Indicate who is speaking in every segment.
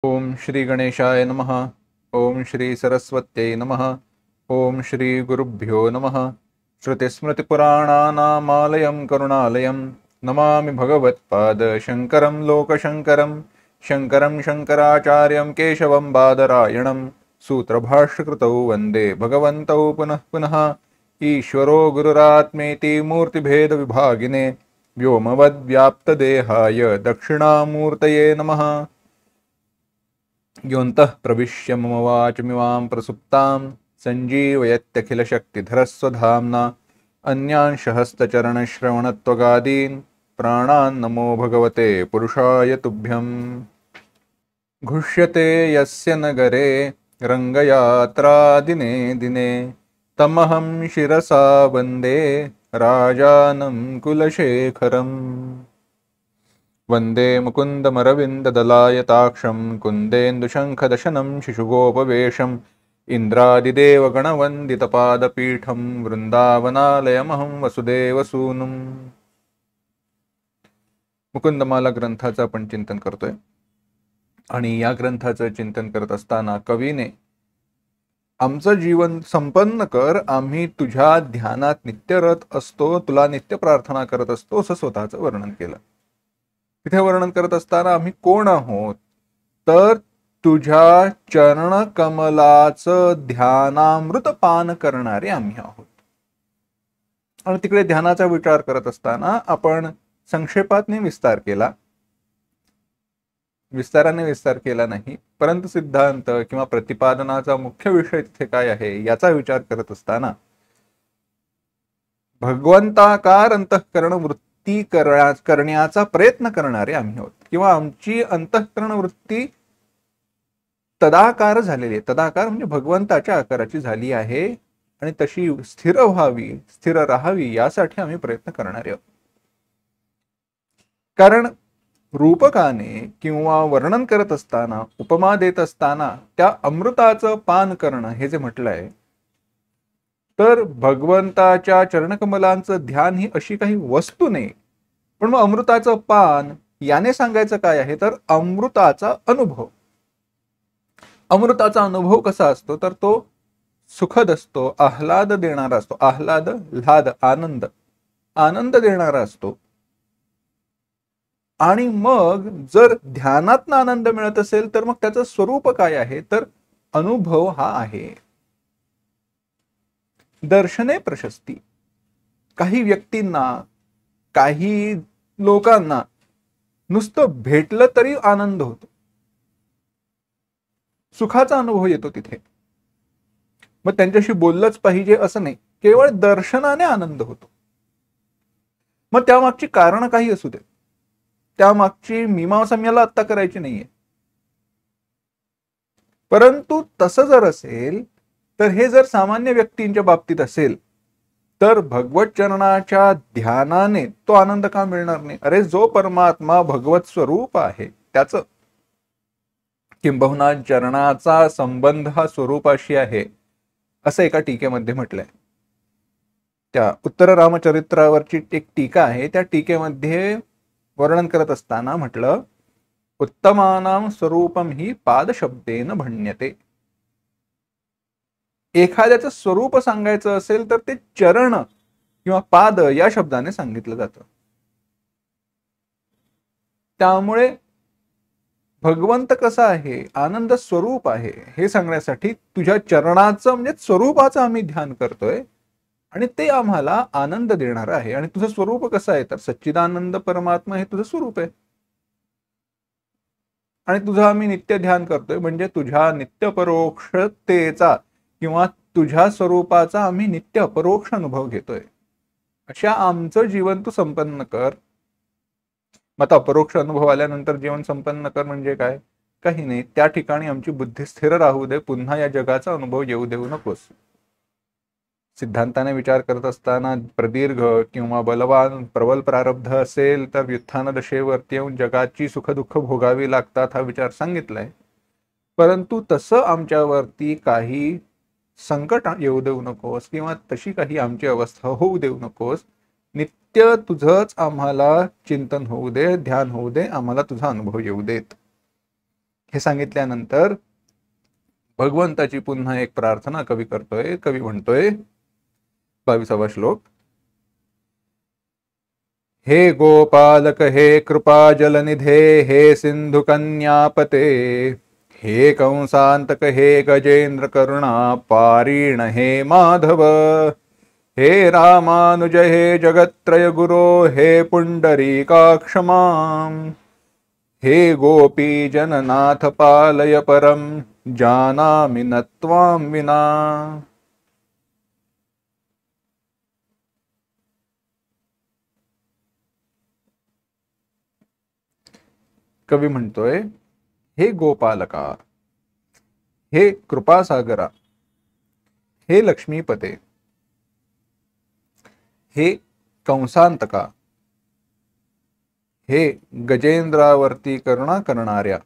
Speaker 1: ओम श्री गणेशाय नमः। ओम श्री सरस्वत्यै नमः। ओम श्री गुरुभ्यो नमः। श्रुतिस्मृतिपुराणानामालयं करुणालयं नमामि भगवत्पाद शङ्करं लोकशङ्करं। शङ्करं शङ्कराचार्यं केशवं बादरायणं सूत्रभाष्यकृतौ वन्दे भगवन्तौ पुनः पुनः। ईश्वरो गुरुरात्मेति मूर्तिभेदविभागिने व्योमवद्व्याप्तदेहाय दक्षिणामूर्तये नमः। योऽन्तः प्रविश्य मम वाचमिमां प्रसुप्तां सञ्जीवयत्यखिलशक्तिधरस्वधाम्ना अन्यांशहस्तचरणश्रवणत्वगादीन् प्राणान् नमो भगवते पुरुषाय तुभ्यम्। घुष्यते यस्य नगरे रङ्गयात्रा दिने दिने तमहं शिरसा वन्दे राजानं कुलशेखरम्। वन्दे मुकुन्दमरविन्ददलायताक्षं कुन्देन्दुशङ्खदशनं शिशुगोपवेशम् इन्द्रादिदेवगणवन्दितपादपीठं वृन्दावनालयमहं वसुदेवसूनुम्। मुकुंदमाला ग्रंथाचं आपण चिंतन करतोय आणि या ग्रंथाचं चिंतन करत असताना कवीने आमचं जीवन संपन्न कर, आम्ही तुझ्या ध्यानात नित्यरत असतो, तुला नित्य प्रार्थना करत असतो असं स्वतःचं वर्णन केलं। तिथे वर्णन करत असताना आम्ही कोण आहोत तर तुझ्या चरण कमलाचं ध्यानामृत पान करणारे आम्ही आहोत। आणि तिकडे ध्यानाचा विचार करत असताना आपण संक्षेपाने विस्तार केला, विस्ताराने विस्तार केला नाही, परंतु सिद्धांत किंवा प्रतिपादनाचा मुख्य विषय तिथे काय आहे याचा विचार करत असताना भगवंताकार अंतःकरण वृत्ती करण्याचा प्रयत्न करणारे आम्ही आहोत, किंवा आमची अंतःकरण वृत्ती तदाकार झालेली आहे। तदाकार म्हणजे भगवंताच्या आकाराची झाली आहे आणि तशी स्थिर व्हावी, स्थिर राहावी यासाठी आम्ही प्रयत्न करणारे आहोत। कारण रूपकाने किंवा वर्णन करत असताना, उपमा देत असताना त्या अमृताचं पान करणं हे जे म्हटलंय, तर भगवंताच्या चरणकमलांचं ध्यान ही अशी काही वस्तू नाही, पण मग अमृताचं पान याने सांगायचं काय आहे तर अमृताचा अनुभव। अमृताचा अनुभव कसा असतो तर तो सुखद असतो, आह्लाद देणारा असतो। आह्लाद, ल्हाद, आनंद, आनंद देणारा असतो। आणि मग जर ध्यानातनं आनंद मिळत असेल तर मग त्याचं स्वरूप काय आहे तर अनुभव हा आहे। दर्शने प्रशस्ती, काही व्यक्तींना, काही लोकांना नुसतं भेटलं तरी आनंद होतो, सुखाचा अनुभव येतो तिथे। मग त्यांच्याशी बोललंच पाहिजे असं नाही, केवळ दर्शनाने आनंद होतो। मग त्यामागची कारण काही असू दे, त्यामागची मीमांसा मला आत्ता करायची नाहीये, परंतु तसं जर असेल तर हे जर सामान्य व्यक्तींच्या बाबतीत असेल तर भगवत चरणाच्या ध्यानाने तो आनंद का मिळणार नाही? अरे जो परमात्मा भगवत स्वरूप आहे त्याचं, किंबहुना चरणाचा संबंध हा स्वरूपाशी आहे असं एका टीकेमध्ये म्हटलंय। त्या उत्तर रामचरित्रावरची एक टीका आहे, त्या टीकेमध्ये वर्णन करत असताना म्हटलं, उत्तमानां स्वरूपम ही पादशब्देन भण्यते। एखाद्याचं स्वरूप सांगायचं असेल तर ते चरण किंवा पाद या शब्दाने सांगितलं जातं। त्यामुळे भगवंत कसा आहे, आनंद स्वरूप आहे हे सांगण्यासाठी तुझ्या चरणाचं म्हणजे स्वरूपाचं आम्ही ध्यान करतोय आणि ते आम्हाला आनंद देणार आहे। आणि तुझं स्वरूप कसं आहे तर सच्चिदानंद परमात्मा हे तुझं स्वरूप आहे आणि तुझं आम्ही नित्य ध्यान करतोय, म्हणजे तुझ्या नित्य परोक्षतेचा किंवा तुझ्या स्वरूपाचा आम्ही नित्य अपरोक्ष अनुभव घेतोय। अशा आमचं जीवन तू संपन्न कर। मग अपरोक्ष अनुभव आल्यानंतर जीवन संपन्न कर म्हणजे काय? काही नाही, त्या ठिकाणी आमची बुद्धी स्थिर राहू दे, पुन्हा या जगाचा अनुभव येऊ देऊ नकोस। सिद्धांताने विचार करत असताना प्रदीर्घ किंवा बलवान प्रबल प्रारब्ध असेल तर व्युत्थान दशेवरती येऊन जगाची सुखदुःख भोगावी लागतात हा विचार सांगितलाय, परंतु तसं आमच्यावरती काही संकट येऊ देऊ नकोस किंवा तशी काही आमची अवस्था होऊ देऊ नकोस। नित्य तुझंच आम्हाला चिंतन होऊ दे, ध्यान होऊ दे, आम्हाला तुझा अनुभव येऊ देत। हे सांगितल्यानंतर भगवंताची पुन्हा एक प्रार्थना कवी करतोय. कवी म्हणतोय 22वा श्लोक. हे गोपालक हे कृपा जलनिधे हे सिंधु कन्यापते हे कंसांतक हे गजेंद्र करुणा पारीण हे माधव हे रामानुज हे जगत्त्रय गुरो हे पुंडरीकाक्ष मां हे गोपी जननाथ पालय परम जानामि न त्वां विना. कवी म्हणतोय हे गोपालका, हे कृपासागरा, हे लक्ष्मीपते, हे कंसांतका, हे गजेंद्रावरती करुणा करणाऱ्या,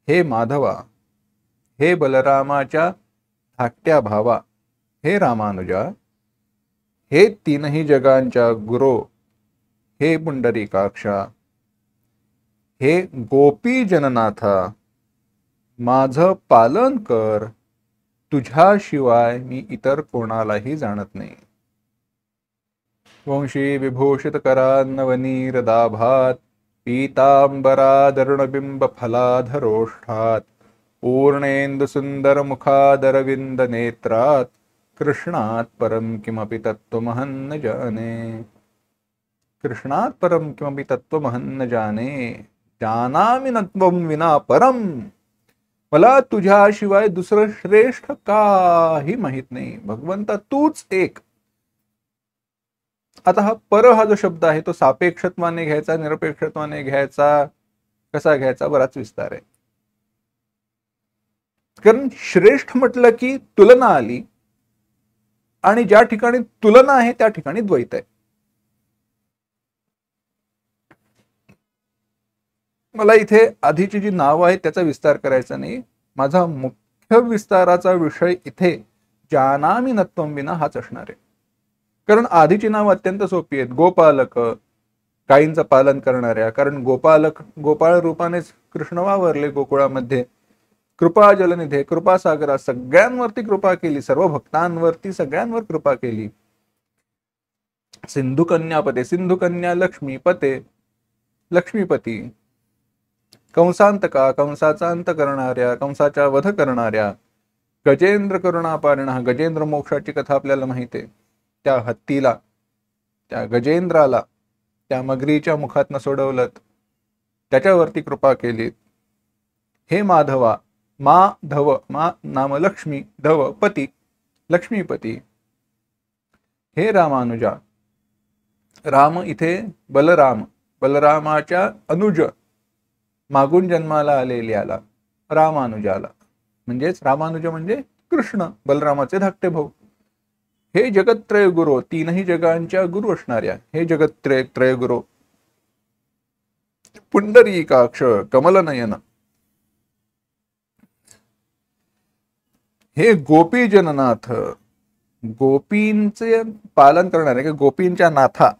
Speaker 1: हे माधवा, हे बलरामाच्या धाकट्या भावा, हे रामानुजा, हे तीनही जगांच्या गुरो, हे पुंडरीकाक्षा, हे गोपी जननाथा, माझं पालन कर, तुझ्याशिवाय मी इतर कोणालाही जाणत नाही. वंशी विभूषित करान्नवनीरदाभात पीतांबरादरुणबिंब फलाधरोष्ठात पूर्णेन्दु सुंदर मुखादरविंद नेत्रात कृष्णात परम किमपि तत्त्वमहं न जाने. कृष्णात परम किमपि तत्त्वमहं न जाने जानामि न त्वं विना परम. मला तुझ्याशिवाय दुसरं श्रेष्ठ काही माहित नाही. भगवंता तूच एक. आता हा जो शब्द आहे तो सापेक्षत्वाने घ्यायचा, निरपेक्षत्वाने घ्यायचा, कसा घ्यायचा, बराच विस्तार आहे. कारण श्रेष्ठ म्हटलं की तुलना आली आणि ज्या ठिकाणी तुलना आहे त्या ठिकाणी द्वैत आहे. मला इथे आधीची जी नावं आहेत त्याचा विस्तार करायचा नाही. माझा मुख्य विस्ताराचा विषय इथे जानामि न त्वं विना हाच असणार आहे. कारण आधीची नाव अत्यंत सोपी आहेत. गोपालक, गायींचं पालन करणाऱ्या, कारण गोपाळ रूपानेच कृष्ण वावरले गोकुळामध्ये. कृपा जलनिधे, कृपा सागरा, सगळ्यांवरती कृपा केली, सर्व भक्तांवरती सगळ्यांवर कृपा केली. सिंधु कन्यापते, सिंधु कन्या लक्ष्मीपते, लक्ष्मीपती. कंसांतका, कंसाचा अंत करणाऱ्या, कंसाचा वध करणाऱ्या. गजेंद्र करुणापारिण, गजेंद्र मोक्षाची कथा आपल्याला माहिती आहे. त्या हत्तीला, त्या गजेंद्राला त्या मगरीच्या मुखातनं सोडवलं, त्याच्यावरती कृपा केली. हे माधवा, माधव, मा नाम लक्ष्मी, धव पती, लक्ष्मीपती. हे रामानुजा, राम इथे बलराम, बलरामाच्या अनुज, मागून जन्माला आलेल्याला रामानुजाला, म्हणजेच रामानुज म्हणजे कृष्ण, बलरामाचे धाकटे भाऊ. हे जगत्त्रय गुरु, तीनही जगांच्या गुरु असणाऱ्या, हे जगत्त्रय गुरु. पुंडरीकाक्ष, कमलनयन. हे गोपी जननाथ, गोपींचे पालन करणारे, गोपींच्या नाथा.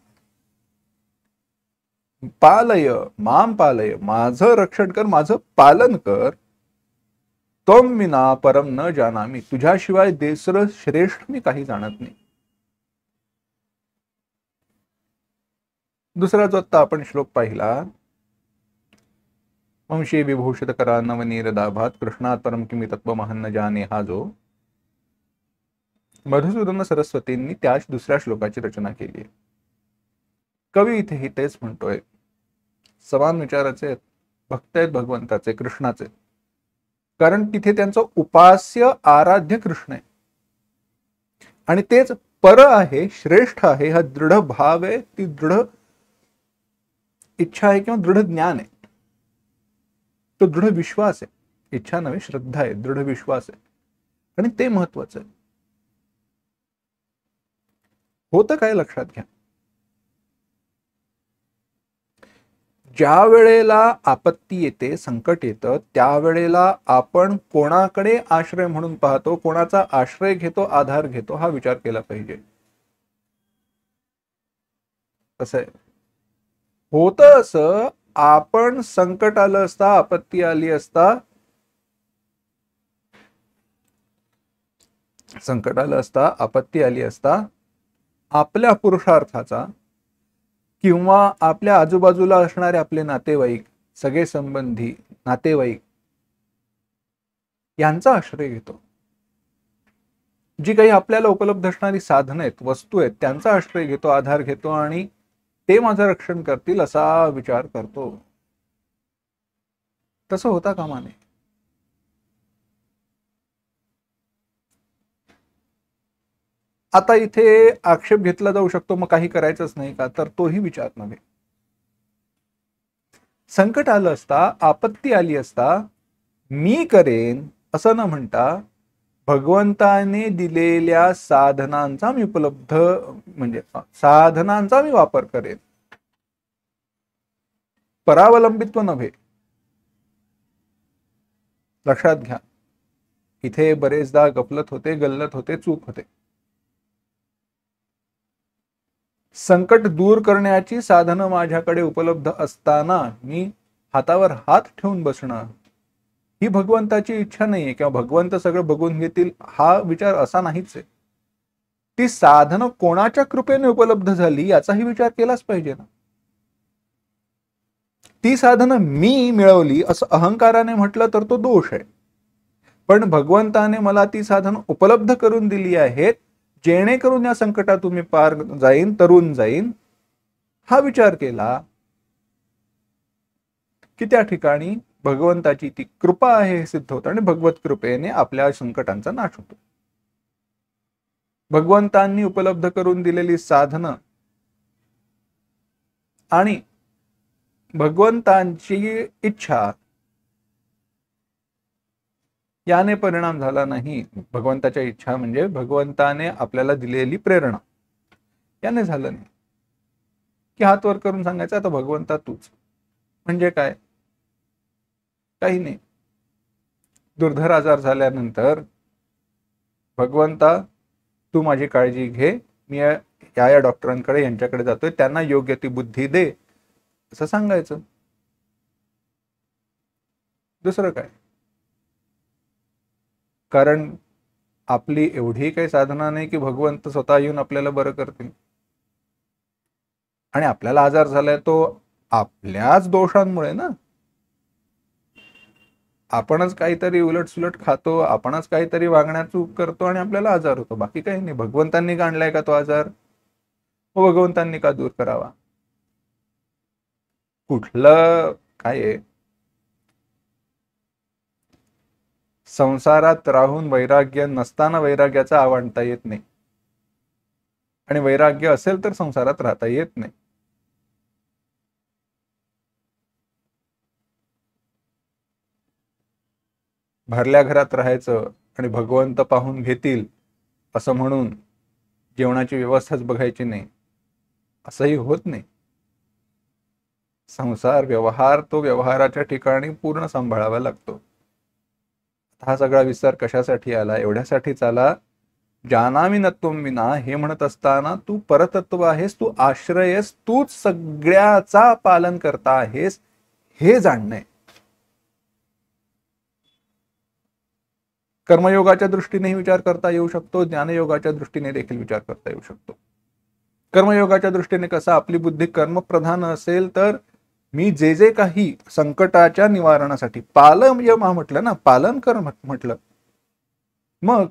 Speaker 1: पालय माम पालय, माझं रक्षण कर, माझं पालन कर. त्वं विना परम न जानामि, तुझ्याशिवाय दुसरं श्रेष्ठ मी काही जाणत नाही. दुसरा जो आता आपण श्लोक पाहिला, वंशी विभूषित करा नवनीरदाभात कृष्णात परम किमी तत्त्वमहं न जाने, हा जो मधुसूदन सरस्वतींनी त्या दुसऱ्या श्लोकाची रचना केली आहे. कवी इथेही तेच म्हणतोय. समान विचाराचे भक्त आहेत भगवंताचे, कृष्णाचे. कारण तिथे त्यांचं उपास्य आराध्य कृष्ण आहे आणि तेच पर आहे, श्रेष्ठ आहे, हा दृढ भाव आहे, ती दृढ इच्छा आहे किंवा दृढ ज्ञान आहे, तो दृढ विश्वास आहे. इच्छा नव्हे, श्रद्धा आहे, दृढ विश्वास आहे. आणि ते महत्वाचं आहे. होतं काय लक्षात घ्या, ज्या वेळेला आपत्ती येते, संकट येतं, त्यावेळेला आपण कोणाकडे आश्रय म्हणून पाहतो, कोणाचा आश्रय घेतो, आधार घेतो, हा विचार केला पाहिजे. कसं आहे, होतं असं, आपण संकट आलं असता, आपत्ती आली असता, संकट आलं असता, आपत्ती आली असता, आपल्या पुरुषार्थाचा किंवा आपल्या आजूबाजूला असणारे आपले नातेवाईक, सगळे संबंधी, नातेवाईक यांचा आश्रय घेतो. जी काही आपल्याला उपलब्ध असणारी साधनं आहेत, वस्तू आहेत, त्यांचा आश्रय घेतो, आधार घेतो आणि ते माझं रक्षण करतील असा विचार करतो. तसं होता कामा नये. आता इथे आक्षेप घेतला जाऊ शकतो, मग काही करायचंच नाही का? तर तोही विचार नव्हे. संकट आलं असता, आपत्ती आली असता, मी करेन असं न म्हणता भगवंताने दिलेल्या साधनांचा मी उपलब्ध म्हणजे साधनांचा मी वापर करेन, परावलंबित्व नव्हे. लक्षात घ्या, इथे बरेचदा गफलत होते, गल्लत होते, चूक होते. संकट दूर करण्याची साधनं माझ्याकडे उपलब्ध असताना मी हातावर हात ठेवून बसणं ही भगवंताची इच्छा नाहीये, किंवा भगवंत सगळं बघून घेतील हा विचार असा नाहीच आहे. ती साधनं कोणाच्या कृपेने उपलब्ध झाली याचाही विचार केलाच पाहिजे ना. ती साधनं मी मिळवली असं अहंकाराने म्हटलं तर तो दोष आहे. पण भगवंताने मला ती साधनं उपलब्ध करून दिली आहेत, जेणेकरून या संकटातून मी पार जाईन, तरून जाईन, हा विचार केला की त्या ठिकाणी भगवंताची ती कृपा आहे हे सिद्ध होतं आणि भगवत कृपेने आपल्या संकटांचा नाश होतो. भगवंतांनी उपलब्ध करून दिलेली साधनं आणि भगवंतांची इच्छा याने परिणाम झाला नाही. भगवंताच्या इच्छा म्हणजे भगवंताने आपल्याला दिलेली प्रेरणा, याने झालं नाही की हात वर करून सांगायचं आता भगवंता तूच. म्हणजे काय? काही नाही. दुर्धर आजार झाल्यानंतर भगवंता तू माझी काळजी घे, मी या डॉक्टरांकडे यांच्याकडे जातोय, त्यांना योग्य ती बुद्धी दे असं सांगायचं. दुसरं काय? कारण आपली एवढी काही साधना नाही की भगवंत स्वतः येऊन आपल्याला बरं करतील. आणि आपल्याला आजार झालाय तो आपल्याच दोषांमुळे ना. आपणच काहीतरी उलट सुलट खातो, आपणच काहीतरी वागण्यात चूक करतो आणि आपल्याला आजार होतो, बाकी काही नाही. भगवंतांनी आणलाय का तो आजार? व भगवंतांनी का दूर करावा? कुठलं काय आहे? संसारात राहून वैराग्य नसताना वैराग्याचा आवडता येत नाही, आणि वैराग्य असेल तर संसारात राहता येत नाही. भरल्या घरात राहायचं आणि भगवंत पाहून घेतील असं म्हणून जेवणाची व्यवस्थाच बघायची नाही, असंही होत नाही. संसार व्यवहार तो व्यवहाराच्या ठिकाणी पूर्ण सांभाळावा लागतो. हा सगळा विस्तार कशासाठी आला? एवढ्यासाठीच आला, जानामि न त्वं विना हे म्हणत असताना तू परतत्व आहेस, तू आश्रय आहेस, तूच सगळ्याचा पालन करता आहेस हे जाणणे. कर्मयोगाच्या दृष्टीने विचार करता येऊ शकतो, ज्ञानयोगाच्या दृष्टीने देखील विचार करता येऊ शकतो. कर्मयोगाच्या दृष्टीने कसं, आपली बुद्धी कर्मप्रधान असेल तर मी जे जे काही संकटाच्या निवारणासाठी पालयम म्हटलं ना, पालन कर म्हटलं, मग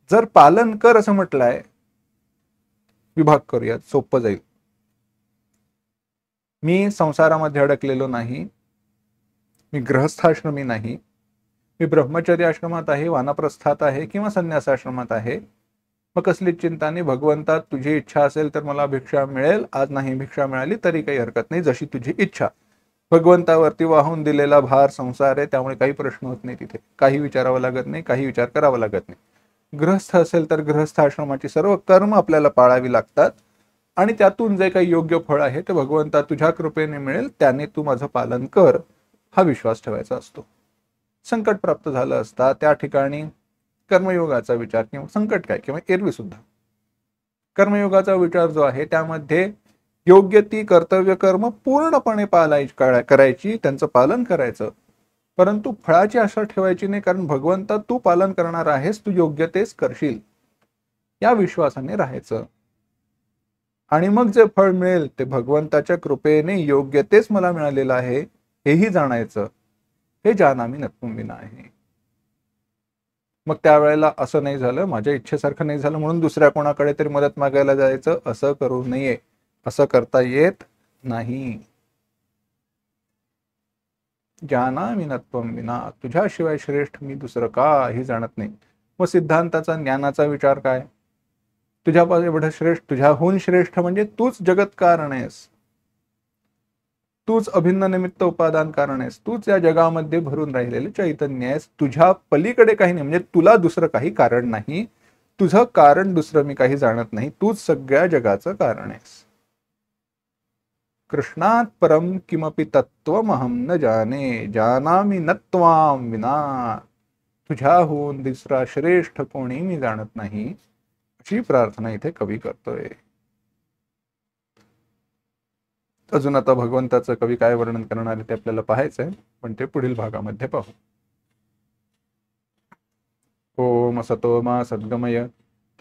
Speaker 1: जर पालन कर असं म्हटलंय, विभाग करूयात, सोपं जाईल. मी संसारामध्ये अडकलेलो नाही, मी गृहस्थाश्रमी नाही, मी ब्रह्मचर्य आश्रमात आहे, वानप्रस्थात आहे किंवा संन्यासाश्रमात आहे, मग कसलीच चिंता नाही. भगवंता तुझी इच्छा असेल तर मला भिक्षा मिळेल, आज नाही भिक्षा मिळाली तरी काही हरकत नाही, जशी तुझी इच्छा. भगवंतावरती वाहून दिलेला भार संसार आहे, त्यामुळे काही प्रश्न होत नाही. तिथे काही विचारावं लागत नाही, काही विचार करावा लागत नाही. गृहस्थ असेल तर गृहस्थ आश्रमाची सर्व कर्म आपल्याला पाळावी लागतात आणि त्यातून जे काही योग्य फळ आहे ते भगवंता तुझ्या कृपेने मिळेल, त्याने तू माझं पालन कर हा विश्वास ठेवायचा असतो. संकट प्राप्त झालं असता त्या ठिकाणी कर्मयोगाचा विचार, किंवा संकट काय किंवा एरवी सुद्धा कर्मयोगाचा विचार जो आहे त्यामध्ये योग्य ती कर्तव्य कर्म पूर्णपणे करायची, त्यांचं पालन करायचं. परंतु फळाची आशा ठेवायची नाही, कारण भगवंता तू पालन करणार आहेस, तू योग्य तेच करशील या विश्वासाने राहायचं. आणि मग जे फळ मिळेल ते भगवंताच्या कृपेने योग्य तेच मला मिळालेलं आहे हेही जाणायचं. हे जानामी नत्वं विना आहे. मग त्यावेळेला असं नाही झालं, माझ्या इच्छेसारखं नाही झालं म्हणून दुसऱ्या कोणाकडे तरी मदत मागायला जायचं, असं करू नये. असं करता येत नाही. जानामी नत्वं विना, तुझ्याशिवाय श्रेष्ठ मी दुसरं काही जाणत नाही. व सिद्धांताचा ज्ञानाचा विचार काय? तुझ्यापासून एवढं श्रेष्ठ, तुझ्याहून श्रेष्ठ म्हणजे तूच जगत कारण आहेस, तूच अभिन्न निमित्त उपादान कारण आहेस, तूच या जगामध्ये भरून राहिलेले चैतन्य आहेस. तुझ्या पलीकडे काही नाही, म्हणजे तुला दुसरं काही कारण नाही, तुझं कारण दुसरं मी काही जाणत नाही, तूच सगळ्या जगाचं कारण आहेस. कृष्णात परम किमपि तत्त्वमहं न जाने, जानामि न त्वां विना. तुझ्याहून दुसरा श्रेष्ठ कोणी मी जाणत नाही, अशी प्रार्थना इथे कवी करतोय. अजून आता भगवंताचं कवी काय वर्णन करणार आहे ते आपल्याला पाहायचंय, पण ते पुढील भागामध्ये पाहू. ओम असतो मा सद्गमय,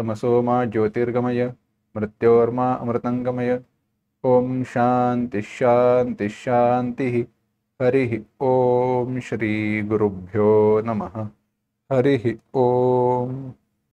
Speaker 1: तमसो मा ज्योतिर्गमय, मृत्योर्मा अमृतंगमय. ओम शांति शांति शांति. हरि ओम. श्री गुरुभ्यो नमः. हरि ओम.